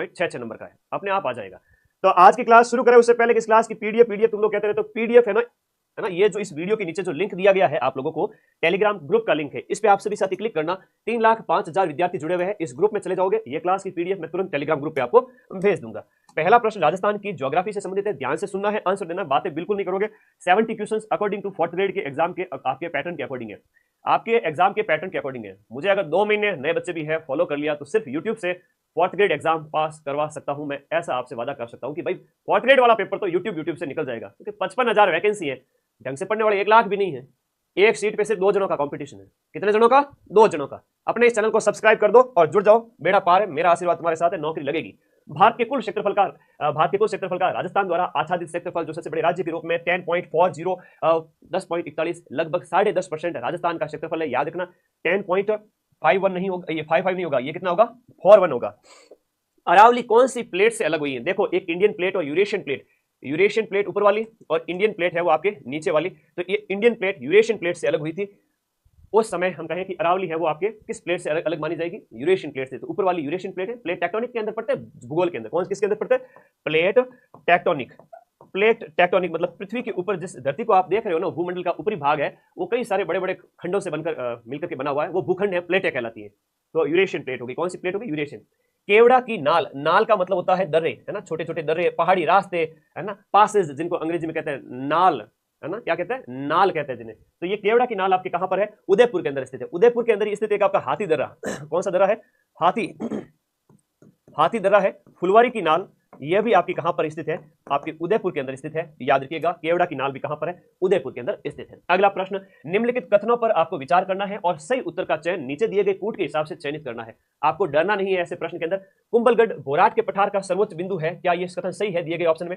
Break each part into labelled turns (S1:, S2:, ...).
S1: 6.66 number का है, अपने आप आ जाएगा। तो आज की क्लास शुरू करें उससे पहले इस क्लास की पीडीएफ तुम लोग कहते रहे, तो पीडीएफ है ना, ये जो इस वीडियो के नीचे जो लिंक दिया गया है आप लोगों को, टेलीग्राम ग्रुप का लिंक है, इस पे आप सभी साथी क्लिक करना। 3,05,000 विद्यार्थी जुड़े हुए हैं, इस ग्रुप में चले जाओगे, ये क्लास की पीडीएफ मैं तुरंत टेलीग्राम ग्रुप पे आपको भेज दूंगा। पहला प्रश्न राजस्थान की ज्योग्राफी से संबंधित है, ध्यान से सुनना है, आंसर देना, बातें बिल्कुल नहीं करोगे। 70 questions according to 4th grade के एग्जाम के आपके पैटर्न के अकॉर्डिंग है, आपके एग्जाम के पैटर्न के अकॉर्डिंग है। मुझे अगर 2 महीने नए बच्चे भी है फॉलो कर लिया तो सिर्फ यूट्यूब से 4th ग्रेड एग्जाम पास करवा सकता हूं मैं, ऐसा आपसे वादा कर सकता हूं कि भाई 4th ग्रेड वाला पेपर तो यूट्यूब से निकल जाएगा, क्योंकि 55,000 वैकेंसी है, ढंग से पढ़ने वाले 1 लाख भी नहीं है, एक सीट पे सिर्फ 2 जनों का कंपटीशन है। कितने जनों का? 2 जनों का। अपने इस चैनल को सब्सक्राइब कर दो और जुड़ जाओ, बेड़ा पार है, मेरा आशीर्वाद तुम्हारे साथ है, नौकरी लगेगी। भारत के कुल क्षेत्रफल का राजस्थान द्वारा आच्छादित क्षेत्रफल जो सबसे बड़े राज्य के रूप में 10.40 10.41 लगभग 10.5% राजस्थान का क्षेत्रफल है, याद रखना। 10.51 नहीं होगा, ये 55 नहीं होगा, ये कितना होगा? 41 होगा। अरावली कौन सी प्लेट से अलग हुई है? देखो, एक इंडियन प्लेट और यूरेशियन प्लेट, यूरेशियन प्लेट ऊपर वाली और इंडियन प्लेट है वो आपके नीचे वाली। तो ये इंडियन प्लेट यूरेशियन प्लेट से अलग हुई थी। उस समय हम कहें कि अरावली है वो आपके किस प्लेट से अलग मानी जाएगी? यूरेशियन प्लेट से। तो ऊपर वाली यूरेशियन प्लेट है, प्लेट टेक्टोनिक के अंदर पड़ते हैं, भूगोल के अंदर। कौन किसके अंदर पड़ते हैं? Plate tectonic. प्लेट टेक्टोनिक मतलब पृथ्वी के ऊपर जिस धरती को आप देख रहे हो ना, भूमंडल का ऊपरी भाग है, वो कई सारे बड़े बड़े खंडों से बनकर मिलकर के बना हुआ है, वो भूखंड है, प्लेटें कहलाती है। तो यूरेशियन प्लेट होगी। कौन सी प्लेट होगी? यूरेशियन। केवड़ा की नाल, नाल का मतलब होता है दर्रे, है ना, छोटे छोटे दर्रे, पहाड़ी रास्ते, है ना, पासेस जिनको अंग्रेजी में कहते हैं, नाल, है ना, क्या कहते हैं? नाल कहते हैं जिन्हें। तो ये केवड़ा की नाल आपके कहां पर है? उदयपुर के अंदर स्थित है। उदयपुर के अंदर स्थित एक आपका हाथी दर्रा कौन सा दर्रा है? हाथी दर्रा है। फुलवारी की नाल, यह भी आपकी कहां पर स्थित है? आपके उदयपुर के अंदर स्थित है, याद रखिएगा। केवड़ा की नाल भी कहां पर है? उदयपुर के अंदर स्थित है। अगला प्रश्न, निम्नलिखित कथनों पर आपको विचार करना है और सही उत्तर का चयन नीचे दिए गए कूट के हिसाब से चयनित करना है। आपको डरना नहीं है ऐसे प्रश्न के अंदर। कुंभलगढ़ भोराट के पठार का सर्वोच्च बिंदु है, क्या यह कथन सही है? दिए गए ऑप्शन में।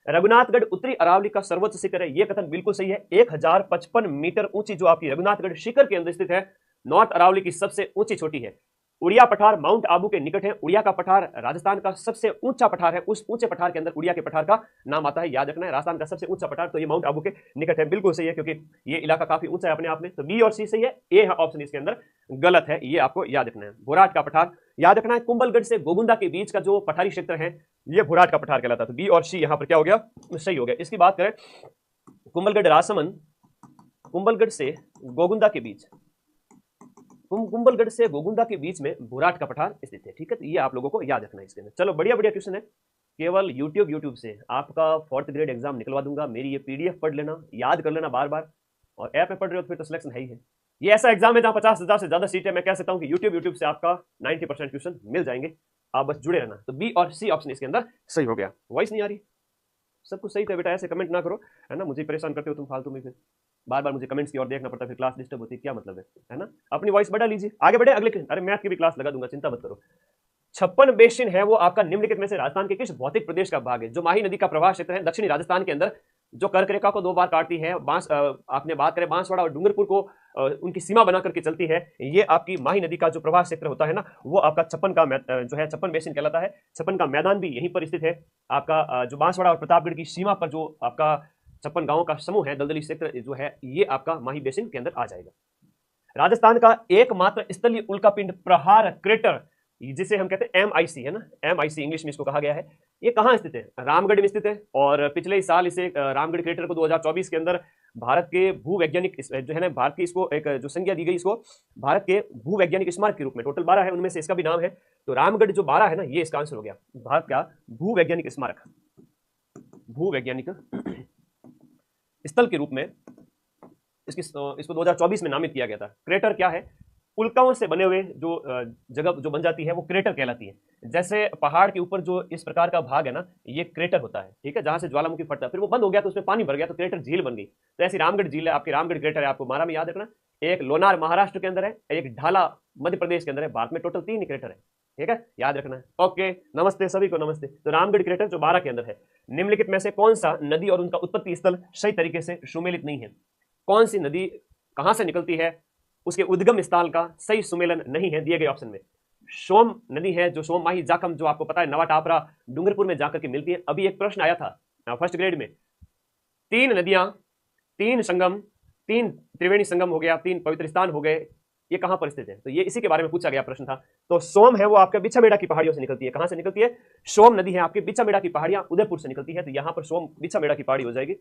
S1: रघुनाथगढ़ उत्तरी अरावली का सर्वोच्च शिखर है, यह कथन बिल्कुल सही है। 1055 मीटर ऊंची जो आपकी रघुनाथगढ़ शिखर के अंदर स्थित है, नॉर्थ अरावली की सबसे ऊंची चोटी है। उड़िया पठार माउंट आबू के निकट है। उड़िया का पठार राजस्थान का सबसे ऊंचा पठार है, उस ऊंचे पठार के अंदर उड़िया के पठार का नाम आता है, याद रखना है। राजस्थान का सबसे ऊंचा पठार, तो ये माउंट आबू के निकट है, बिल्कुल सही है, क्योंकि ये इलाका काफी ऊंचा है अपने आप में। तो बी और सी सही है, ए ऑप्शन इसके अंदर गलत है, ये आपको याद रखना है। भोराट का पठार याद रखना है। कुंभलगढ़ से गोगुंदा के बीच का जो पठारी क्षेत्र है, ये भोराट का पठार कहलाता है। तो बी और सी यहाँ पर क्या हो गया? सही हो गया। इसकी बात करें, कुंभलगढ़ राजसमंद, कुंभलगढ़ से गोगुंदा के बीच, कुंभलगढ़ से गोगुंदा के बीच में भोराट का पठार स्थित है, ठीक है। तो ये आप लोगों को याद रखना है इसके अंदर। चलो, बढ़िया बढ़िया क्वेश्चन है। केवल यूट्यूब से आपका 4th ग्रेड एग्जाम निकलवा दूंगा। मेरी ये पीडीएफ पढ़ लेना, याद कर लेना बार बार, और ऐप में पढ़ रहे हो तो फिर तो सिलेक्शन है ही है। ये ऐसा एग्जाम है जहां 50,000 से ज्यादा सीट है। मैं कह सकता हूं कि यूट्यूब से आपका 90% क्वेश्चन मिल जाएंगे, आप बस जुड़े रहना। तो बी और सी ऑप्शन इसके अंदर सही हो गया। वॉइस नहीं आ रही? सब कुछ सही था बेटा, ऐसे कमेंट ना करो, है ना, मुझे परेशान करते हो तुम फालतू में, फिर बार बार मुझे कमेंट्स की ओर देखना पड़ता है, फिर क्लास डिस्टर्ब होती है, क्या मतलब है ना। अपनी वॉइस बढ़ा लीजिए, आगे बढ़े अगले। अरे मैथ की भी क्लास लगा दूंगा, चिंता मत करो। 56 बेसिन है वो आपका निम्नलिखित में से राजस्थान के किस भौतिक प्रदेश का भाग है? जो माही नदी का प्रवाह क्षेत्र है दक्षिणी राजस्थान के अंदर, जो कर्क रेखा को 2 बार काटती है, आपने बात करें बांसवाड़ा और डूंगरपुर को उनकी सीमा बना करके चलती है, ये आपकी माही नदी का जो प्रवाह क्षेत्र होता है ना, वो आपका 56 का जो है 56 बेसिन कहलाता है। 56 का मैदान भी यहीं पर स्थित है। आपका जो बांसवाड़ा और प्रतापगढ़ की सीमा पर जो आपका 56 गांवों का समूह है, दलदली क्षेत्र जो है, ये आपका माही बेसिन के अंदर आ जाएगा। राजस्थान का एकमात्र स्थलीय उल्कापिंड प्रहार क्रेटर, जिसे हम कहते हैं MIC, है ना, MIC इंग्लिश में इसको कहा गया है, ये कहाँ स्थित है? रामगढ़ में स्थित है। और पिछले ही साल इसे रामगढ़ क्रेटर को 2024 के अंदर भारत के भूवैज्ञानिक जो है ना, भारत की इसको एक जो संज्ञा दी गई, इसको भारत के भूवैज्ञानिक स्मारक के रूप में। टोटल 12 है, उनमें से इसका भी नाम है। तो रामगढ़ जो 12 है ना, ये इसका आंसर हो गया, भारत का भूवैज्ञानिक स्मारक, भूवैज्ञानिक स्थल के रूप में इसको 2024 में नामित किया गया था। क्रेटर क्या है? उल्काओं से बने हुए जो जगह जो बन जाती है, वो क्रेटर कहलाती है। जैसे पहाड़ के ऊपर जो इस प्रकार का भाग है ना, ये क्रेटर होता है, ठीक है, जहां से ज्वालामुखी फटता है, फिर वो बंद हो गया तो उसमें पानी भर गया तो क्रेटर झील बन गई। तो ऐसी रामगढ़ झील है आपकी, रामगढ़ क्रेटर है, आपको मारा में याद रखना। एक लोनार महाराष्ट्र के अंदर है, एक ढाला मध्य प्रदेश के अंदर है। भारत में टोटल 3 क्रेटर है, ठीक है, याद रखना है। ओके, नमस्ते सभी को, नमस्ते। तो रामगढ़ क्रेटर जो 12 के अंदर है। निम्नलिखित में से कौन सा नदी और उनका उत्पत्ति स्थल सही तरीके से सुमेलित नहीं है? कौन सी नदी कहां से निकलती है, उसके उद्गम स्थल का सही सुमेलन नहीं है? दिए गए ऑप्शन में सोम नदी है, जो सोम माही जाखम, जो आपको पता है नवा टापरा डूंगरपुर में जाकर के मिलती है। अभी एक प्रश्न आया था 1st ग्रेड में, 3 नदियां, 3 संगम, 3 त्रिवेणी संगम हो गया, 3 पवित्र स्थान हो गए, ये कहां पर स्थित है, तो ये इसी के बारे में पूछा गया प्रश्न था। तो सोम है वो आपके बिछामेड़ा की पहाड़ियों से निकलती है। कहां से निकलती है? सोम नदी है आपके बिछामेड़ा की पहाड़ियां उदयपुर से निकलती है, तो यहां पर सोम बिछामेड़ा की पहाड़ी हो जाएगी।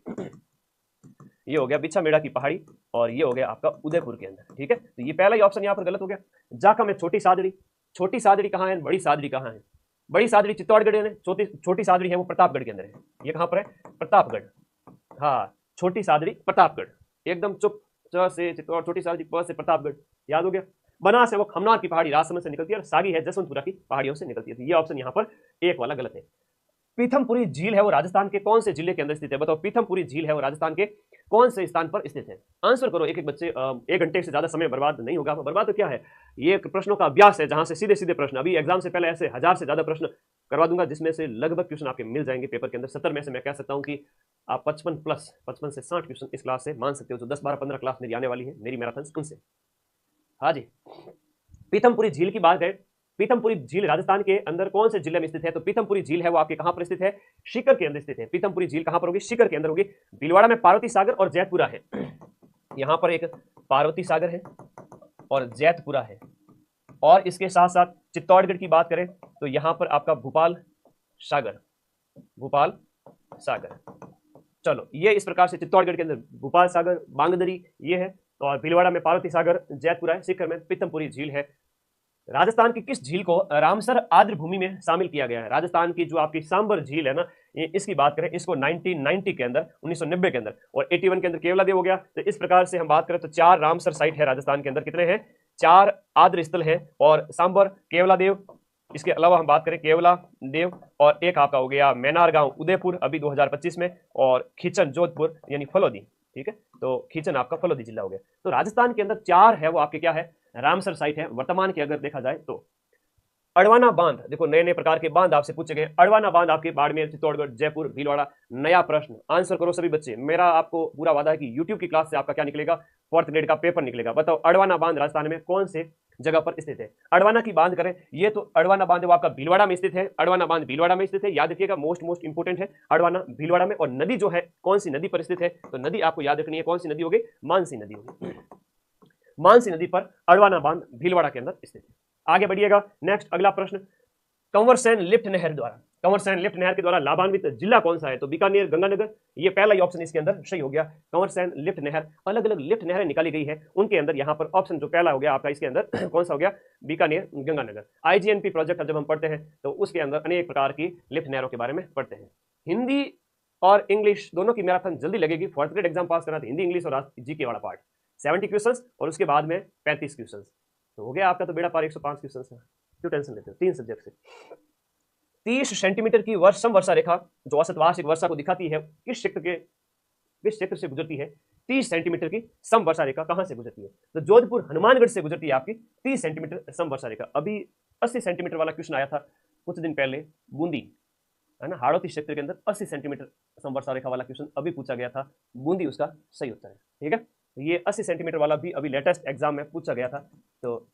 S1: ये हो गया बिछामेड़ा की पहाड़ी और ये हो गया आपका उदयपुर के अंदर, ठीक है। तो ये पहला ही ऑप्शन यहाँ पर गलत हो गया। जाका में छोटी सादड़ी, छोटी सादड़ी कहाँ है, बड़ी सादड़ी कहाँ है? बड़ी सादड़ी चित्तौड़गढ़ है, छोटी सादड़ी है वो प्रतापगढ़ के अंदर है। ये कहाँ पर है? प्रतापगढ़। हाँ, छोटी सादड़ी प्रतापगढ़, एकदम चुप, च से चित्तौड़, छोटी सादड़ी प से प्रतापगढ़, याद हो गया। बनास है वो खमनार की पहाड़ी राजसमंद से निकलती है और सागी है जसवंतपुरा की पहाड़ियों से निकलती है। तो ये ऑप्शन यहाँ पर एक वाला गलत है। पीथमपुरी झील है वो राजस्थान के कौन से जिले के अंदर स्थित है? बताओ, पीथमपुरी झील है वो राजस्थान के कौन से स्थान पर स्थित है? आंसर करो। एक एक बच्चे, 1 घंटे से ज्यादा समय बर्बाद नहीं होगा। बर्बाद तो क्या है, ये एक प्रश्नों का अभ्यास है जहां से सीधे सीधे प्रश्न, अभी एग्जाम से पहले ऐसे 1000 से ज्यादा प्रश्न करवा दूंगा जिसमें से लगभग क्वेश्चन आपके मिल जाएंगे पेपर के अंदर। 70 में से मैं कह सकता हूं कि आप 55 से 60 क्वेश्चन इस क्लास से मान सकते हो। जो 10, 12, 15 क्लास मेरी आने वाली है, मेरी मैराथन, उनसे। हाँ जी, पीथमपुरी झील की बात है। पीथमपुरी झील राजस्थान के अंदर कौन से जिले में स्थित है? तो पीथमपुरी झील है वो आपके कहां पर स्थित है? सीकर के अंदर स्थित है। पीथमपुरी झील कहां पर होगी? सीकर के अंदर होगी। भीलवाड़ा में पार्वती सागर और जैतपुरा है। यहां पर एक पार्वती सागर है और जैतपुरा है। और इसके साथ साथ चित्तौड़गढ़ की बात करें तो यहां पर आपका भोपाल सागर, भोपाल सागर। चलो, ये इस प्रकार से चित्तौड़गढ़ के अंदर भोपाल सागर, बांगदरी ये है, और भीलवाड़ा में पार्वती सागर, जैतपुरा है, सीकर में पीथमपुरी झील है। राजस्थान की किस झील को रामसर आर्द्र भूमि में शामिल किया गया है? राजस्थान की जो आपकी सांबर झील है ना, इसकी बात करें, इसको 1990 के अंदर, 1990 के अंदर, और 81 के अंदर केवलादेव हो गया। तो इस प्रकार से हम बात करें तो 4 रामसर साइट है राजस्थान के अंदर। कितने हैं? 4 आर्द्र स्थल है, और सांबर, केवलादेव, इसके अलावा हम बात करें केवला देव, और एक आपका हो गया मैनार गांव उदयपुर अभी 2025 में, और खींचन जोधपुर यानी फलोदी, ठीक है। तो खींचन आपका फलोदी जिला हो गया। तो राजस्थान के अंदर 4 है वो आपके क्या है? रामसर साइट है वर्तमान की अगर देखा जाए तो। अड़वाना बांध, देखो नए नए प्रकार के बांध आपसे पूछे गए। अड़वाना बांध आपके बाड़मेर, चित्तौड़गढ़, जयपुर, भीलवाड़ा। नया प्रश्न, आंसर करो सभी बच्चे। मेरा आपको पूरा वादा है कि यूट्यूब की क्लास से आपका क्या निकलेगा? 4th ग्रेड का पेपर निकलेगा। बताओ, अड़वाना बांध राजस्थान में कौन से जगह पर स्थित है? अड़वाना की बांध करें, ये तो अड़वाना बांध वो आपका भीलवाड़ा में स्थित है। अड़वाना बांध भीलवाड़ा में स्थित है, याद रखिएगा, मोस्ट इंपोर्टेंट है अड़वाना भीलवाड़ा में। और नदी जो है कौन सी नदी पर स्थित है? तो नदी आपको याद रखनी है, कौन सी नदी होगी? मानसी नदी होगी। मानसी नदी पर अड़वाना बांध भीलवाड़ा के अंदर स्थित है। आगे बढ़िएगा, नेक्स्ट अगला प्रश्न, कंवरसेन लिफ्ट नहर द्वारा, कंवरसेन लिफ्ट नहर के द्वारा लाभान्वित जिला कौन सा है? तो बीकानेर, गंगानगर, ये पहला ही ऑप्शन इसके अंदर सही हो गया। कंवरसेन लिफ्ट नहर, अलग अलग लिफ्ट नहरें निकाली गई है, उनके अंदर यहाँ पर ऑप्शन जो पहला हो गया आपका इसके अंदर कौन सा हो गया? बीकानेर, गंगानगर। आईजीएनपी प्रोजेक्ट जब हम पढ़ते हैं तो उसके अंदर अनेक प्रकार की लिफ्ट नहरों के बारे में पढ़ते हैं। हिंदी और इंग्लिश दोनों की मैराथन जल्दी लगेगी। 4th ग्रेड एग्जाम पास करना तो हिंदी, इंग्लिश और जीके वाला पार्ट, 70 क्वेश्चन, और उसके बाद में 35 क्वेश्चन, तो हो गया आपका तो बेड़ा पार। 105 क्वेश्चन है, क्यों टेंशन लेते हो? 3 सब्जेक्ट से। 30 सेंटीमीटर की समवर्षा रेखा जो औसत वार्षिक वर्षा को दिखाती है, किस क्षेत्र से गुजरती है? 30 सेंटीमीटर की समवर्षा रेखा कहां से गुजरती है? तो जोधपुर हनुमानगढ़ से गुजरती है आपकी 30 सेंटीमीटर समवर्षा रेखा। अभी 80 सेंटीमीटर वाला क्वेश्चन आया था कुछ दिन पहले, बूंदी है ना, हाड़ौती क्षेत्र के अंदर 80 सेंटीमीटर समवर्षा रेखा वाला क्वेश्चन अभी पूछा गया था, बूंदी उसका सही उत्तर है, ठीक है। ये 80 सेंटीमीटर वाला भी अभी लेटेस्ट एग्जाम में पूछा गया था, तो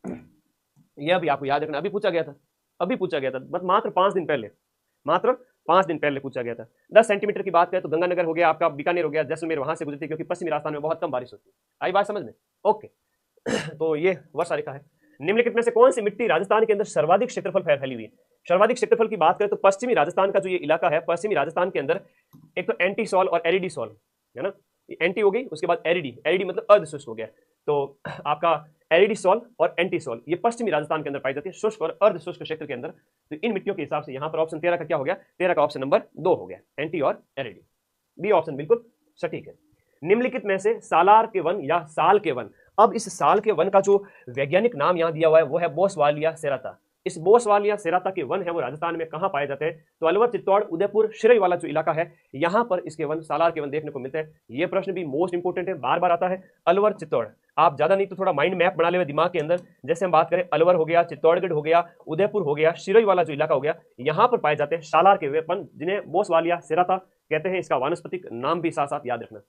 S1: यह भी आपको याद रखना, अभी पूछा गया था, मात्र 5 दिन पहले, मात्र 5 दिन पहले पूछा गया था। 10 सेंटीमीटर की बात करें तो गंगानगर हो गया आपका, बीकानेर हो गया, जैसलमेर वहां से गुजरती है, क्योंकि पश्चिमी राजस्थान में बहुत कम बारिश होती है। आई बात समझ में? ओके। तो ये वर्षा रेखा है। निम्नलिखित में से कौन सी मिट्टी राजस्थान के अंदर सर्वाधिक क्षेत्रफल फैली हुई है? सर्वाधिक क्षेत्रफल की बात करें तो पश्चिमी राजस्थान का जो ये इलाका है, पश्चिमी राजस्थान के अंदर एक तो एंटी सॉल और एरिडी सॉल है ना, एंटी हो गई, उसके बाद एरिडी मतलब अर्धशुष्क हो गया। तो आपका एरिडी सॉल और एंटी सॉल ये पश्चिमी राजस्थान के अंदर पाई जाती है, शुष्क और अर्धशुष्क क्षेत्र के अंदर। तो इन मिट्टियों के हिसाब से यहाँ पर ऑप्शन 13 का क्या हो गया? 13 का ऑप्शन नंबर 2 हो गया, एंटी और एरिडी। बी ऑप्शन बिल्कुल सटीक है। निम्नलिखित में से सालार के वन या साल के वन, अब इस साल के वन का जो वैज्ञानिक नाम यहाँ दिया हुआ है वो है बोसवालिया सेराता। इस बोसवालिया सेराता के वन है वो राजस्थान में कहाँ पाए जाते हैं? तो अलवर, चित्तौड़, उदयपुर, शिरई वाला जो इलाका है यहाँ पर इसके वन, सालार के वन देखने को मिलते हैं। ये प्रश्न भी मोस्ट इंपोर्टेंट है, बार बार आता है। अलवर, चित्तौड़, आप ज्यादा नहीं तो थोड़ा माइंड मैप बना ले दिमाग के अंदर। जैसे हम बात करें, अलवर हो गया, चित्तौड़गढ़ हो गया, उदयपुर हो गया, शिरई वाला जो इलाका हो गया, यहाँ पर पाए जाते हैं सालार के वन, जिन्हें बोसवालिया सेराता कहते हैं। इसका वानस्पतिक नाम भी साथ साथ याद रखना।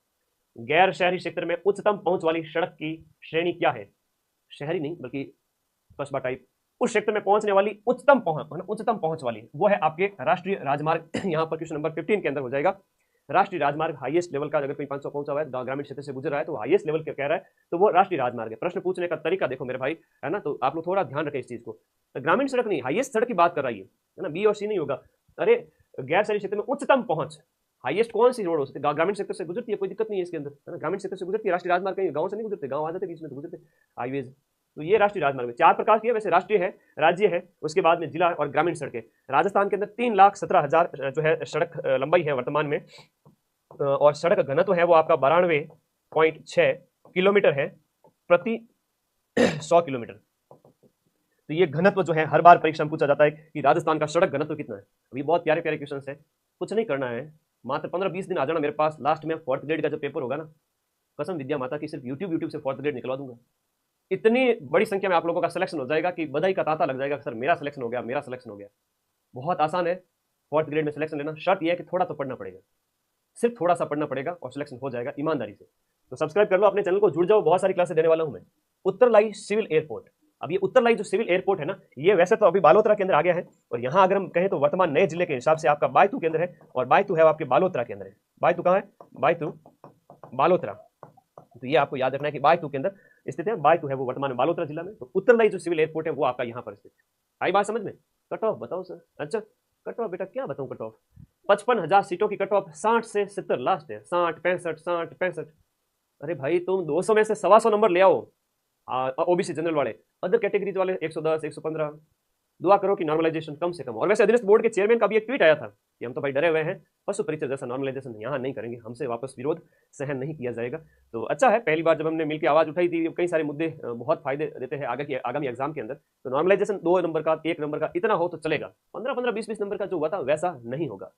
S1: गैर शहरी क्षेत्र में उच्चतम पहुंच वाली सड़क की श्रेणी क्या है? शहरी नहीं बल्कि कस्बा टाइप, उस क्षेत्र में पहुंचने वाली उच्चतम पहुंच वाली वो है आपके राष्ट्रीय राजमार्ग। यहाँ पर क्वेश्चन नंबर 15 के अंदर हो जाएगा राष्ट्रीय राजमार्ग हाईएस्ट लेवल का, अगर कोई 500 पहुंचा हुआ है, ग्रामीण क्षेत्र से गुजर रहा है तो हाईएस्ट लेवल कह रहा है तो वो राष्ट्रीय राजमार्ग है। प्रश्न पूछने का तरीका देखो मेरे भाई, है ना, तो आप लोग थोड़ा ध्यान रखें इस चीज को। तो ग्रामीण सड़क नहीं, हाईएस्ट सड़क की बात कर रही है ना, बी और सी नहीं होगा। अरे गैर शहरी क्षेत्र में उच्चतम पहुंच, हाईएस्ट कौन सी रोड हो सकती है? ग्रामीण क्षेत्र से गुजरती है, कोई दिक्कत नहीं है इसके अंदर, है ना, ग्रामीण क्षेत्र से गुजरती है। राष्ट्रीय राजमार्ग कहीं गांव से नहीं गुजरते, गांव आ जाते बीच में तो गुजरते हाईवेज। तो ये राष्ट्रीय राजमार्ग 4 प्रकार की है, वैसे राष्ट्रीय है, राज्य है, उसके बाद में जिला और ग्रामीण सड़कें। राजस्थान के अंदर 3,17,000 जो है सड़क लंबाई है वर्तमान में, और सड़क घनत्व है वो आपका 92.6 किलोमीटर है प्रति 100 किलोमीटर। तो ये घनत्व जो है हर बार परीक्षा में पूछा जाता है कि राजस्थान का सड़क घनत्व कितना है। अभी बहुत प्यारे प्यारे क्वेश्चन है, कुछ नहीं करना है, मात्र 15-20 दिन आ जाना मेरे पास। लास्ट में 4th ग्रेड का जब पेपर होगा ना, कसम विद्या माता की, सिर्फ यूट्यूब से 4th ग्रेड निकलवा दूंगा। इतनी बड़ी संख्या में आप लोगों का सिलेक्शन हो जाएगा कि बधाई का तांता लग जाएगा, सर मेरा सिलेक्शन हो गया, मेरा सिलेक्शन हो गया। बहुत आसान है 4th ग्रेड में सिलेक्शन लेना। शर्त यह है कि थोड़ा तो पढ़ना पड़ेगा, सिर्फ थोड़ा सा पढ़ना पड़ेगा और सिलेक्शन हो जाएगा ईमानदारी से। तो सब्सक्राइब कर लो अपने चैनल को, जुड़ जाओ, बहुत सारी क्लासेस देने वाला हूं मैं। उत्तरलाई सिविल एयरपोर्ट, अब ये उत्तरलाई जो सिविल एयरपोर्ट है ना, ये वैसे तो अभी बालोतरा के अंदर आ गया है, और यहाँ अगर हम कहें तो वर्तमान नए जिले के हिसाब से आपका बायतू के अंदर है, और बायतू है आपके बालोतरा के अंदर है। बायतू कहाँ है? बायतू बालोतरा। तो ये आपको याद रखना है कि बायतू के अंदर स्थित है, बायतू है वो वर्तमान में बालोतरा जिला में। तो उत्तरलाई जो सिविल एयरपोर्ट है वो आपका यहाँ पर स्थित है। आई बात समझ में? कट ऑफ बताओ सर। अच्छा कट ऑफ बेटा क्या बताऊँ कट ऑफ? 55,000 सीटों की कट ऑफ, 60 से 70 लास्ट है, 60 65 60 65। अरे भाई तुम 200 में से 125 नंबर ले आओ, ओबीसी जनरल वाले, अदर कैटेगरीज वाले 110 115। दुआ करो कि नॉर्मलाइजेशन कम से कम। और वैसे अधीनस्थ बोर्ड के चेयरमैन का भी एक ट्वीट आया था कि हम तो भाई डरे हुए हैं, पशु परीक्षा जैसा नॉर्मलाइजेशन यहाँ नहीं करेंगे, हमसे वापस विरोध सहन नहीं किया जाएगा। तो अच्छा है, पहली बार जब हमने मिलकर आवाज उठाई थी, कई सारे मुद्दे बहुत फायदे देते हैं आगामी एग्जाम के अंदर। तो नॉर्मलाइजेशन 2 नंबर का 1 नंबर का इतना हो तो चलेगा, 15 20 नंबर का जो हुआ था वैसा नहीं होगा।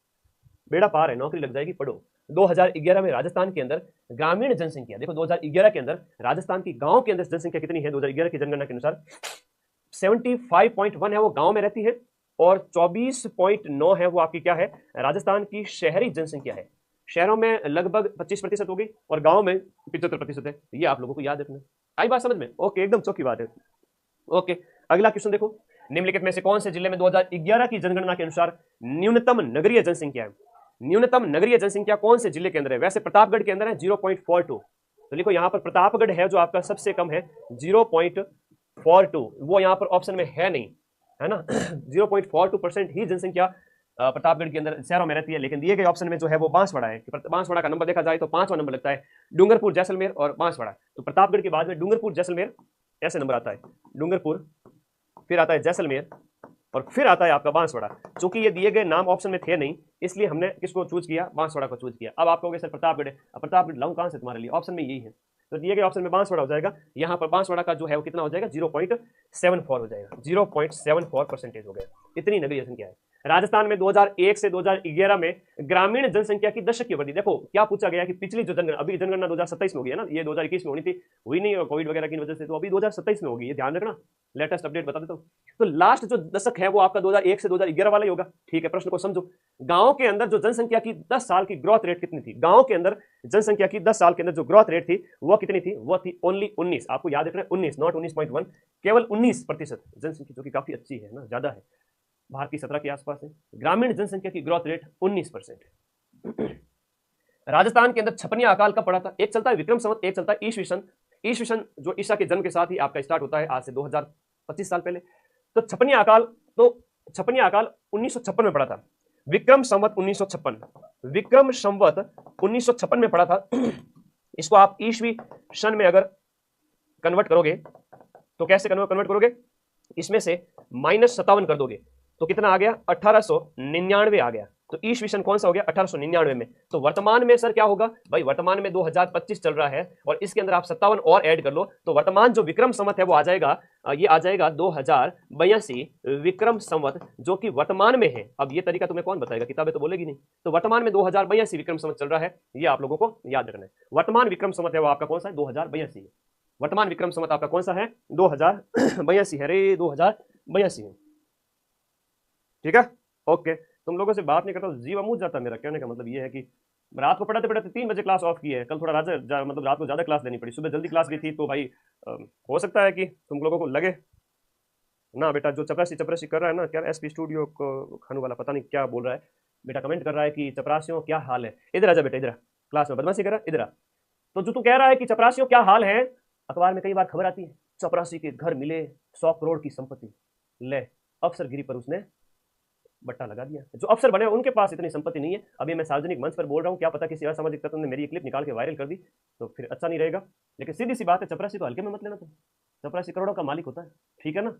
S1: बेड़ा पार है, नौकरी लग जाएगी, पढ़ो। 2011 में राजस्थान के अंदर ग्रामीण जनसंख्या देखो, 2011 के अंदर राजस्थान की गांव के अंदर जनसंख्या कितनी है? 2011 की जनगणना के अनुसार 75.1 है वो गांव में रहती है, और 24.9 है वो आपकी क्या है? राजस्थान की शहरी जनसंख्या है। शहरों में लगभग 25% होगी और गांव में 75% है। ये आप लोगों को याद रखना। आई बात समझ में? ओके, एकदम चौकी बात है। ओके, अगला क्वेश्चन देखो, निम्नलिखित में से कौन से जिले में 2011 की जनगणना के अनुसार न्यूनतम नगरीय जनसंख्या है? न्यूनतम नगरीय जनसंख्या कौन से जिले के अंदर है? वैसे प्रतापगढ़ के अंदर है 0.42। तो लिखो यहाँ पर प्रतापगढ़ है जो आपका सबसे कम है 0.42, वो यहाँ पर ऑप्शन में है नहीं, है ना। 0.42% ही जनसंख्या प्रतापगढ़ के अंदर शहरों में रहती है, लेकिन दिए गए ऑप्शन में जो है वो बांसवाड़ा है। बांसवाड़ा का नंबर देखा जाए तो 5वां नंबर लगता है, डूंगरपुर जैसलमेर और बांसवाड़ा। तो प्रतापगढ़ के बाद में डूंगरपुर जैसलमेर ऐसे नंबर आता है, डूंगरपुर, फिर आता है जैसलमेर, और फिर आता है आपका बांसवाड़ा। चूंकि ये दिए गए नाम ऑप्शन में थे नहीं, इसलिए हमने किसको चूज किया? बांसवाड़ा को चूज किया। अब आप कहोगे सर प्रतापगढ़ है, प्रतापगढ़ लाऊं कहां से तुम्हारे लिए? ऑप्शन में यही है, तो दिए गए ऑप्शन में बांसवाड़ा हो जाएगा। यहाँ पर बांसवाड़ा का जो है वो कितना हो जाएगा? 0.74 हो जाएगा, 0.74% हो गया। इतनी नगरीय जनसंख्या है राजस्थान में। 2001 से 2011 में ग्रामीण जनसंख्या की दशकीय वृद्धि देखो, क्या पूछा गया कि पिछली जो जनगणना, अभी जनगणना 2027 में होगी है ना, ये 2021 में होनी थी, हुई नहीं, और कोविड वगैरह की वजह से, तो अभी 2027 में होगी, ये ध्यान रखना। लेटेस्ट अपडेट बता देता हूँ। तो लास्ट जो दशक है वो आपका 2001 से 2011 वाला ही होगा। ठीक है, प्रश्न को समझो। गांव के अंदर जो जनसंख्या की 10 साल की ग्रोथ रेट कितनी थी? गांव के अंदर जनसंख्या की 10 साल के अंदर जो ग्रोथ रेट थी वो कितनी थी? वो थी ओनली 19। आपको याद रखना है 19, नॉट 19.1, केवल 19% जनसंख्या, जो कि काफी अच्छी है ना, ज्यादा है, भारत की 17 के आसपास है। ग्रामीण जनसंख्या की ग्रोथ रेट 19%। राजस्थान के अंदर छपनिया अकाल कब पड़ा था? एक चलता है विक्रम संवत, एक चलता है ईसवीसन। ईसवीसन जो ईसा के जन्म के साथ ही आपका स्टार्ट होता है, आज से 2025 साल पहले। तो छपनिया अकाल 1956 में पड़ा था। विक्रम संवत 1956, विक्रम संवत 1956 में पड़ा था। इसको आप ईसवी सन में अगर कन्वर्ट करोगे तो कैसे कन्वर्ट करोगे? इसमें से -57 कर दोगे तो कितना आ गया? 1899 आ गया। तो ईस्वी सन कौन सा हो गया? 1899 में। तो वर्तमान में सर क्या होगा भाई? वर्तमान में 2025 चल रहा है, और इसके अंदर आप 57 और ऐड कर लो, तो वर्तमान जो विक्रम संवत है वो आ जाएगा, ये आ जाएगा 2082 विक्रम संवत, जो कि वर्तमान में है। अब ये तरीका तुम्हें कौन बताएगा? किताबें तो बोलेगी नहीं। तो वर्तमान में 2082 विक्रम संवत चल रहा है, ये आप लोगों को याद रखना है। वर्तमान विक्रम संवत है वो आपका कौन सा है? 2082। वर्तमान विक्रम संवत आपका कौन सा है? 2082 है रे, 2082 है। ठीक है, ओके। तुम लोगों से बात नहीं करता, जीवा मुझ जाता। मेरा कहने का मतलब ये है कि रात को पढ़ाते पढ़ाते 3 बजे क्लास ऑफ की है। कल थोड़ा मतलब रात को ज्यादा क्लास लेनी पड़ी, सुबह जल्दी क्लास ली थी। तो भाई हो सकता है कि तुम लोगों को लगे ना बेटा जो चपरासी कर रहा है ना, क्या एसपी स्टूडियो को खानू वाला पता नहीं क्या बोल रहा है, बेटा कमेंट कर रहा है कि चपरासियों क्या हाल है। इधर आ जा बेटा, इधर आ, क्लास में बदमाशी कर रहा है, इधर आ। तो जो तू कह रहा है कि चपरासियों क्या हाल है, अखबार में कई बार खबर आती है चपरासी के घर मिले 100 करोड़ की संपत्ति। ले, अफसरगिरी पर उसने बट्टा लगा दिया। जो अफसर बने उनके पास इतनी संपत्ति नहीं है। अभी मैं सार्वजनिक मंच पर बोल रहा हूँ, क्या पता किसी असामाजिक तत्व ने मेरी क्लिप निकाल के वायरल कर दी तो फिर अच्छा नहीं रहेगा। लेकिन सीधी सी बात है, चपरासी को हल्के में मत लेना तुम। चपरासी करोड़ों का मालिक होता है, ठीक है ना।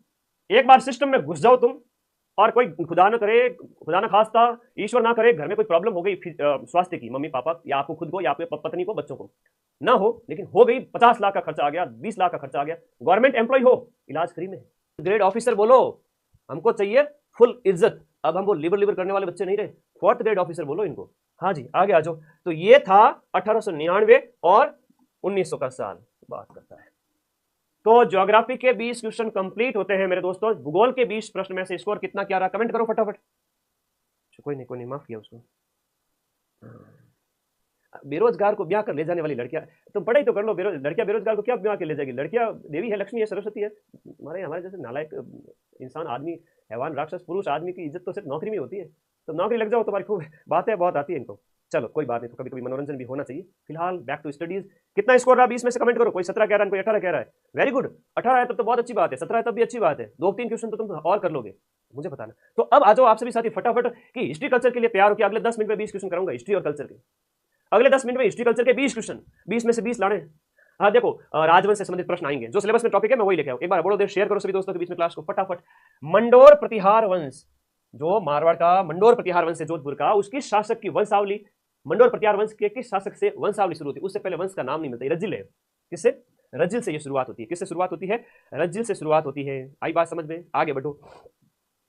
S1: एक बार सिस्टम में घुस जाओ तुम, और कोई खुदा न करे, खुदा न खास्ता, ईश्वर ना करे, घर में कोई प्रॉब्लम हो गई स्वास्थ्य की, मम्मी पापा या आपको खुद को या आपके पत्नी को, बच्चों को ना हो, लेकिन हो गई, 50 लाख का खर्चा आ गया, 20 लाख का खर्चा आ गया, गवर्नमेंट एम्प्लॉय हो, इलाज फ्री में। ग्रेड ऑफिसर बोलो, हमको चाहिए फुल इज्जत। अब हम वो लिबर लिबर करने वाले बच्चे नहीं रहे, 4th ग्रेड ऑफिसर बोलो इनको। हाँ जी, आगे आ जाओ। तो ये था 1899 और 1900 का साल बात करता है। तो ज्योग्राफी के 20 क्वेश्चन कंप्लीट होते हैं मेरे दोस्तों। भूगोल के 20 प्रश्न में से स्कोर कितना क्या रहा, कमेंट करो फटाफट। कोई नहीं, माफ किया उसको। बेरोजगार को ब्याह कर ले जाने वाली लड़कियां, तो पढ़ाई तो कर लो, लड़कियां बेरोजगार को क्या ब्याह के ले जाएगी। लड़कियां देवी है, लक्ष्मी है, सरस्वती है। हमारे जैसे नालायक इंसान, आदमी, हैवान, राक्षस, पुरुष आदमी की इज्जत तो सिर्फ नौकरी में होती है। तो नौकरी लग जाओ, तुम्हारी खूब बातें बहुत आती है इनको। चलो कोई बात नहीं, तो कभी कभी मनोरंजन भी होना चाहिए। फिलहाल बैक टू स्टडीज। कितना स्कोर रहा 20 में से, कमेंट करो। कोई 17 कह रहा है, कोई 18 कह रहा है। वेरी गुड, 18 है तब तो बहुत अच्छी बात है, 17 है तब भी अच्छी बात है। 2-3 क्वेश्चन तो तुम और कर लोगे, मुझे बताना। तो अब आ जाओ आप सभी साथी फटाफट कि हिस्ट्री कल्चर के लिए तैयार हो कि अगले 10 मिनट में 20 क्वेश्चन करूंगा हिस्ट्री और कल्चर के। अगले 10 मिनट में हिस्ट्री कल्चर के 20 क्वेश्चन, 20 में से 20 लाने। हाँ देखो, राजवंश से संबंधित प्रश्न आएंगे, जो सिलेबस में टॉपिक है मैं वही लेके आऊं। एक बार बोलो देर शेयर करो सभी दोस्तों के बीच में क्लास को फटाफट। मंडोर प्रतिहार वंश, जो मारवाड़ का मंडोर प्रतिहार वंश है, जोधपुर का, उसकी शासक की वंशावली, मंडोर प्रतिहार वंश के किस शासक से वंशावली शुरू होती है। उससे पहले वंश का नाम नहीं मिलता, रजिल है। किससे? रजिल से ये शुरुआत होती है। किससे शुरुआत होती है? रजिल से शुरुआत होती है। आई बात समझ में? आगे बढ़ो।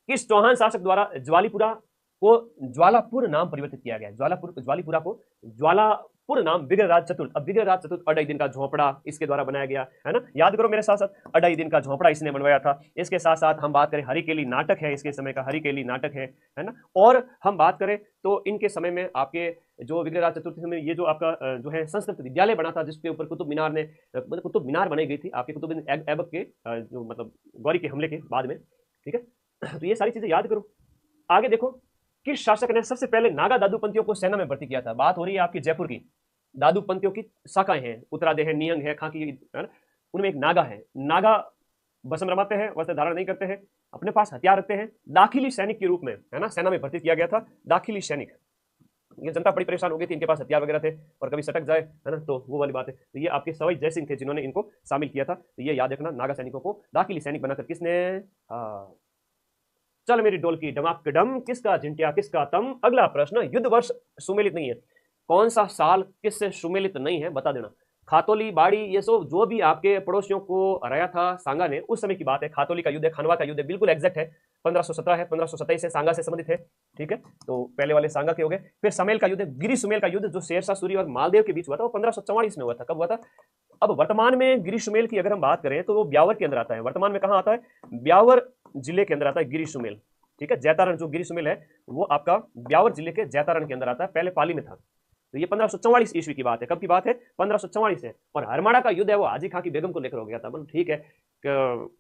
S1: किस चौहान शासक द्वारा ज्वालीपुरा को ज्वालापुर नाम परिवर्तित किया गया? ज्वालीपुरा को ज्वालापुर नाम विग्रहराज चतुर्थ। अब विग्रहराज चतुर्थ अढ़ाई दिन का झोंपड़ा इसके द्वारा बनाया गया है ना, याद करो मेरे साथ साथ। अढ़ाई दिन का झोंपड़ा इसने बनवाया था। इसके साथ साथ हम बात करें, हरिकेली नाटक है इसके समय का, हरिकेली नाटक है ना। और हम बात करें तो इनके समय में आपके जो विग्रहराज चतुर्थी में ये जो आपका जो है संस्कृत विद्यालय बना था, जिसके ऊपर कुतुब मीनार ने, मतलब कुतुब मीनार बनाई गई थी आपके कुतुब ऐबक के जो मतलब गौरी के हमले के बाद में, ठीक है। तो ये सारी चीजें याद करो। आगे देखो, किस शासक ने सबसे पहले नागा दादूपंथियों को सेना में भर्ती किया था? बात हो रही है आपकी जयपुर की। दादूपंथियों की शाखाएं हैं, उत्तरादे है, नियंग है, खाकी है ना, उनमें एक नागा है। नागा बसम रमाते हैं, वस्त्र धारण नहीं करते हैं, अपने पास हथियार रखते हैं, दाखिली सैनिक के रूप में है ना, सेना में भर्ती किया गया था। दाखिली सैनिक, ये जनता बड़ी परेशान हो गई थी, इनके पास हथियार वगैरह थे और कभी सटक जाए है ना, तो वो वाली बात है। तो ये आपके सवाई जय सिंह थे जिन्होंने इनको शामिल किया था। तो ये याद रखना, नागा सैनिकों को दाखिली सैनिक बनाकर किसने? हाँ, चल मेरी डोल की डमाक डम, किसका झिंटिया किसका तम। अगला प्रश्न, युद्ध वर्ष सुमेलित नहीं है, कौन सा साल किससे सुमेलित नहीं है बता देना। खातोली, बाड़ी, ये सब जो भी आपके पड़ोसियों को हराया था सांगा ने, उस समय की बात है। खातोली का युद्ध है, खानवा का युद्ध है, बिल्कुल एग्जैक्ट है। 1517 है, 1527 है, सांगा से संबंधित है, ठीक है। तो पहले वाले सांगा के हो गए। फिर समेल का युद्ध, गिरी सुमेल का युद्ध, जो शेरशाह सूरी और मालदेव के बीच हुआ था, वो 1544 में हुआ था। कब हुआ था? अब वर्तमान में गिरी सुमेल की अगर हम बात करें तो वो ब्यावर के अंदर आता है। वर्तमान में कहाँ आता है? ब्यावर जिले के अंदर आता है गिरी सुमेल, ठीक है। जैतारण जो गिरी सुमेल है वो आपका ब्यावर जिले के जैतारण के अंदर आता है, पहले पाली में था। तो ये 1544 ईस्वी की बात है। कब की बात है? 1544 है। और हरमाड़ा का युद्ध है वो हाजी खां की बेगम को लेकर हो गया था। मतलब ठीक है,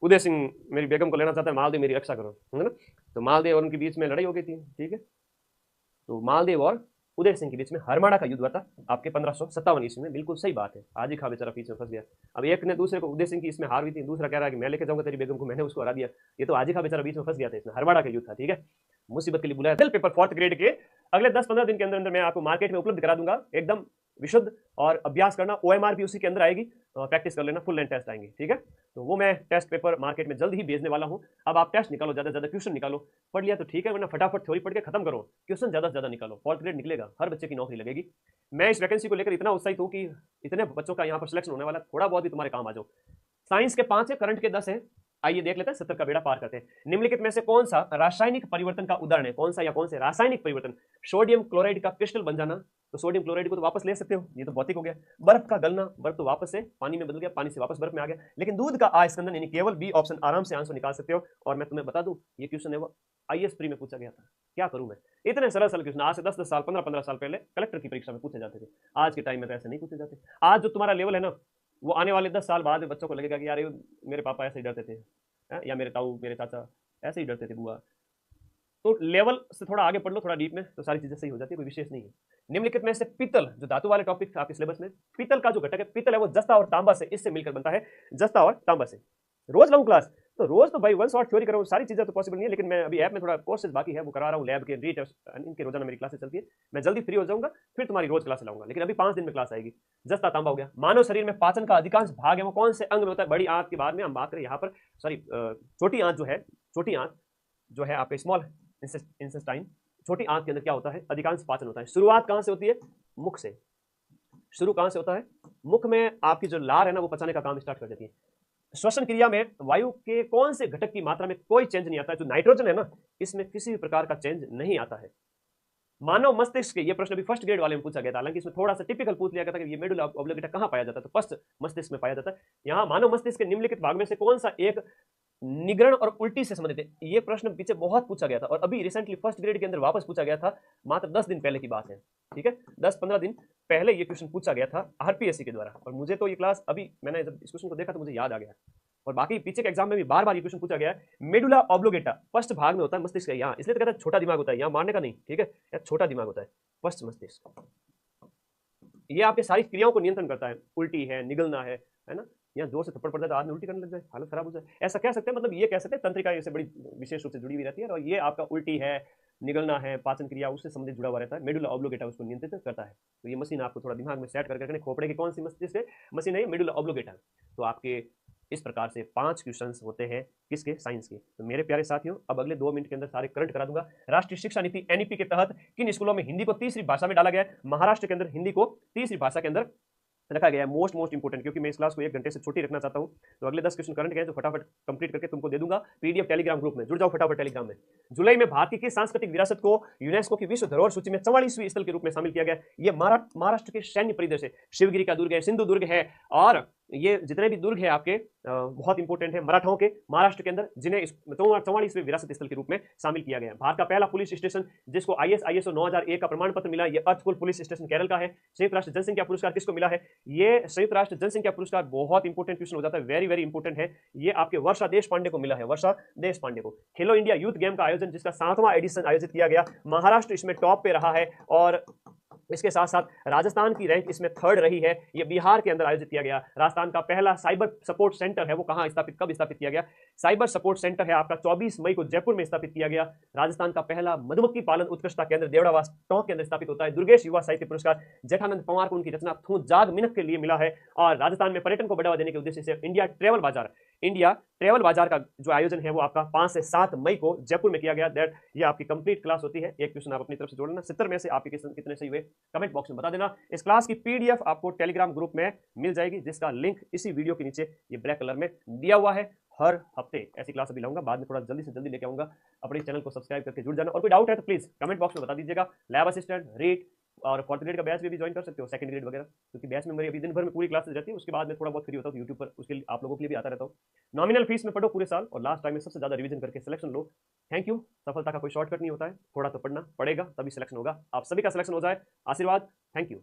S1: उदय सिंह मेरी बेगम को लेना चाहता है, मालदेव मेरी रक्षा करो, है ना। तो मालदेव और उनके बीच में लड़ाई हो गई थी, ठीक है। तो मालदेव और उदय सिंह के बीच में हरमाड़ा का युद्ध हुआ था आपके 1557 ईस्वी में। बिल्कुल सही बात है, हाजी खां बेचारा बीच में फंस गया। अब एक ने दूसरे को, उदय सिंह की इसमें हार हुई थी, दूसरा कह रहा है कि मैं लेके जाऊंगा तेरी बेगम को, मैंने उसको हरा दिया। ये तो हाजी खां बेचारा बीच में फंस गया था, इसमें हरमाड़ा का युद्ध था, ठीक है। मुसीबत के लिए बुलाया। पेपर 4th ग्रेड के अगले 10-15 दिन के अंदर अंदर मैं आपको मार्केट में उपलब्ध करा दूंगा, एकदम विशुद्ध। और अभ्यास करना, OMR भी उसी के अंदर आएगी, प्रैक्टिस कर लेना, फुल लेंथ टेस्ट आएंगे, ठीक है। तो वो मैं टेस्ट पेपर मार्केट में जल्द ही भेजने वाला हूं। अब आप टेस्ट निकालो, ज्यादा से ज्यादा क्वेश्चन निकालो। पढ़ लिया तो ठीक है, वरना फटाफट थ्योरी पढ़ के खत्म करो, क्वेश्चन ज्यादा से ज्यादा निकालो। 4th ग्रेड निकलेगा, हर बच्चे की नौकरी लगेगी। मैं इस वैकेंसी को लेकर इतना उत्साहित हूं कि इतने बच्चों का यहाँ पर सिलेक्शन होने वाला, थोड़ा बहुत भी तुम्हारे काम आ जाओ। साइंस के 5 है, करंट के 10 है। आइए देख लेते हैं, 70 का बेड़ा पार करते हैं। निम्नलिखित में से कौन सा रासायनिक परिवर्तन का उदाहरण है? कौन सा या कौन से रासायनिक परिवर्तन? सोडियम क्लोराइड का क्रिस्टल बन जाना, तो सोडियम क्लोराइड को तो वापस ले सकते हो, ये तो भौतिक हो गया। बर्फ का गलना, बर्फ तो वापस से पानी में बदल गया, पानी से वापस बर्फ में आ गया। लेकिन दूध का आस्कंदन, यानी केवल बी ऑप्शन, आराम से आंसर निकाल सकते हो। और मैं तुम्हें बता दूं, ये क्वेश्चन है वो IAS प्री में पूछा गया था। क्या करूं मैं, इतने सरल सरल क्वेश्चन आज से 10-10 साल, 15-15 साल पहले कलेक्टर की परीक्षा में पूछे जाते थे। आज के टाइम में तो ऐसे नहीं पूछे जाते। आज जो तुम्हारा लेवल है ना, वो आने वाले 10 साल बाद बच्चों को लगेगा कि यार मेरे पापा ऐसे ही डरते थे, या मेरे ताऊ, मेरे चाचा ऐसे ही डरते थे, बुआ। तो लेवल से थोड़ा आगे पढ़ लो, थोड़ा डीप में, तो सारी चीजें सही हो जाती है, कोई विशेष नहीं है। निम्नलिखित में से पीतल, जो धातु वाले टॉपिक आपके सिलेबस में, पीतल का जो घटक है, पीतल है वो जस्ता और तांबा से, इससे मिलकर बनता है, जस्ता और तांबा से। रोज लाऊं क्लास, तो रोज तो भाई वन शॉट थ्योरी कराऊं, सारी चीजें तो पॉसिबल नहीं है, लेकिन मैं अभी ऐप में थोड़ा कोर्सेज बाकी है वो करा रहा हूं, लैब के रीट इनके रोजाना मेरी क्लासेस चलती है। मैं जल्दी फ्री हो जाऊंगा, फिर तुम्हारी रोज क्लास लाऊंगा, लेकिन अभी 5 दिन में क्लास आएगी। जस्ता तांबा हो गया। मानव शरीर में पाचन का अधिकांश भाग है वो कौन से अंग में होता है? बड़ी आंत के बाद में हम बात करें यहाँ पर, सॉरी छोटी आंत जो है, छोटी आंत जो है आपके स्मॉल इंटेस्टाइन, छोटी आंत के अंदर क्या होता है? अधिकांश पाचन होता है। शुरुआत कहां से होती है? मुख से। शुरू कहां से होता है? मुख में आपकी जो लार है ना वो पचाने का काम स्टार्ट कर देती है। श्वसन क्रिया में वायु के कौन से घटक की मात्रा में कोई चेंज नहीं आता है? जो नाइट्रोजन है ना, इसमें किसी भी प्रकार का चेंज नहीं आता है। मानव मस्तिष्क के, ये प्रश्न भी फर्स्ट ग्रेड वाले में पूछा गया था, हालांकि इसमें थोड़ा सा टिपिकल पूछ लिया गया था कि ये मेडुला ऑब्लिगेटा कहां पाया जाता है, तो फर्स्ट मस्तिष्क में पाया जाता है। यहाँ मानव मस्तिष्क के निम्नलिखित भाग में से कौन सा एक निगरण और उल्टी से संबंधित है? ये प्रश्न पीछे बहुत पूछा गया था और अभी रिसेंटली फर्स्ट ग्रेड के अंदर वापस पूछा गया था, मात्र 10 दिन पहले की बात है, ठीक है, 10-15 दिन पहले ये क्वेश्चन पूछा गया था आरपीएससी के द्वारा, और मुझे तो ये क्लास अभी मैंने जब इस क्वेश्चन को देखा तो मुझे याद आ गया। और बाकी पीछे के एग्जाम में भी बार बार ये क्वेश्चन पूछा गया है। मेडुला ऑब्लिगेटा फर्स्ट भाग में होता है, मस्तिष्क यहाँ, इसलिए तो कहता है छोटा दिमाग होता है, यहाँ मारने का नहीं, ठीक है, यहाँ छोटा दिमाग होता है, फर्स्ट मस्तिष्क। ये आपके सारी क्रियाओं को नियंत्रण करता है, उल्टी है, निगलना है ना, यहाँ जोर से थप्पड़ पड़ जाए तो आदमी उल्टी करने लग जाए, हालत खराब हो जाए, ऐसा कह सकते हैं, मतलब ये कह सकते हैं तंत्रिका इससे बड़ी विशेष रूप से जुड़ी हुई रहती है, और ये आपका उल्टी है, निगलना है, पाचन क्रिया उससे संबंधित जुड़ा हुआ रहता है। मेडुला ऑब्लिगेटा उसको नियंत्रित करता है। तो ये मशीन आपको थोड़ा दिमाग में सेट करके रखने, खोपड़े की कौन सी मशीन है? मेडुला ऑब्लिगेटा। तो आपके इस प्रकार से 5 क्वेश्चंस होते हैं किसके? साइंस के। तो मेरे प्यारे साथियों, अब अगले 2 मिनट के अंदर सारे करंट करा दूंगा। राष्ट्रीय शिक्षा नीति एनईपी के तहत किन स्कूलों में हिंदी को तीसरी भाषा में डाला गया है? महाराष्ट्र के अंदर हिंदी को तीसरी भाषा के अंदर रखा गया है। मोस्ट इंपोर्टेंट, क्योंकि मैं इस क्लास को 1 घंटे से छोटी रखना चाहता हूं, तो अगले 10 क्वेश्चन करंट के हैं जो फटाफट कंप्लीट करके तुमको दे दूंगा पीडीएफ टेलीग्राम ग्रुप में। जुड़ जाओ फटाफट टेलीग्राम में। जुलाई में भारत की किस सांस्कृतिक विरासत को यूनेस्को की विश्व धरोहर सूची में 44वें स्थल के रूप में शामिल किया गया? ये महाराष्ट्र के सैन्य परिदृश्य, शिवगिरी का दुर्ग है, सिंधु दुर्ग है, और ये जितने भी दुर्ग है आपके बहुत इंपॉर्टेंट है मराठाओं के महाराष्ट्र के अंदर, जिन्हें 44वें विरासत स्थल के रूप में शामिल किया गया। भारत का पहला पुलिस स्टेशन जिसको ISO 9001 का प्रमाण पत्र मिला, ये अर्थकुल पुलिस स्टेशन केरल का है। संयुक्त राष्ट्र जनसंख्या पुरस्कार किसको मिला है? ये संयुक्त राष्ट्र जनसंख्या पुरस्कार बहुत इंपॉर्टेंट क्वेश्चन हो जाता है, वेरी वेरी इंपॉर्टेंट है, ये आपके वर्षा देश पांडे को मिला है, वर्षा देश पांडे को। खेलो इंडिया यूथ गेम का आयोजन जिसका 7वां एडिशन आयोजित किया गया, महाराष्ट्र इसमें टॉप पे रहा है, और इसके साथ साथ राजस्थान की रैंक इसमें 3rd रही है। ये बिहार के अंदर आयोजित किया गया। राजस्थान का पहला साइबर सपोर्ट सेंटर है वो कहां स्थापित, कब स्थापित किया गया? साइबर सपोर्ट सेंटर है आपका 24 मई को जयपुर में स्थापित किया गया। राजस्थान का पहला मधुमक्खी पालन उत्कृष्टता केंद्र देवड़ावास टोंक के अंदर स्थापित होता है। दुर्गेश युवा साहित्य पुरस्कार जेठानंद पवार को उनकी रचना थू जाग मिनक के लिए मिला है। और राजस्थान में पर्यटन को बढ़ावा देने के उद्देश्य से इंडिया ट्रेवल बाजार का जो आयोजन है वो आपका 5 से 7 मई को जयपुर में किया गया। दैट ये आपकी कंप्लीट क्लास होती है। एक क्वेश्चन आप अपनी तरफ से जोड़ लेना, 70 में से आपके क्वेश्चन कितने सही हुए कमेंट बॉक्स में बता देना। इस क्लास की पीडीएफ आपको टेलीग्राम ग्रुप में मिल जाएगी, जिसका लिंक इसी वीडियो के नीचे ये ब्लैक कलर में दिया हुआ है। हर हफ्ते ऐसी क्लास अभी लाऊंगा, बाद में थोड़ा जल्दी से जल्दी लेके आऊंगा। अपने चैनल को सब्सक्राइब करके जुड़ जाना, और कोई डाउट है तो प्लीज कमेंट बॉक्स में बता दीजिएगा। लैब असिस्टेंट, रीट और 4th ग्रेड का बैच भी ज्वाइन कर सकते हो, 2nd ग्रेड वगैरह, क्योंकि बैच में मेरी अभी दिन भर में पूरी क्लासेस रहती है, उसके बाद में थोड़ा बहुत फ्री होता हूँ यूट्यूब पर, उसके लिए आप लोगों के लिए भी आता रहता हूँ। नॉमिनल फीस में पढ़ो पूरे साल, और लास्ट टाइम में सबसे ज्यादा रिवीजन करके सिलेक्शन लो। Thank you. सफलता का कोई शॉर्टकट नहीं होता है, थोड़ा तो पढ़ना पड़ेगा तभी सिलेक्शन होगा। आप सभी का सिलेक्शन हो जाए, आशीर्वाद। Thank you.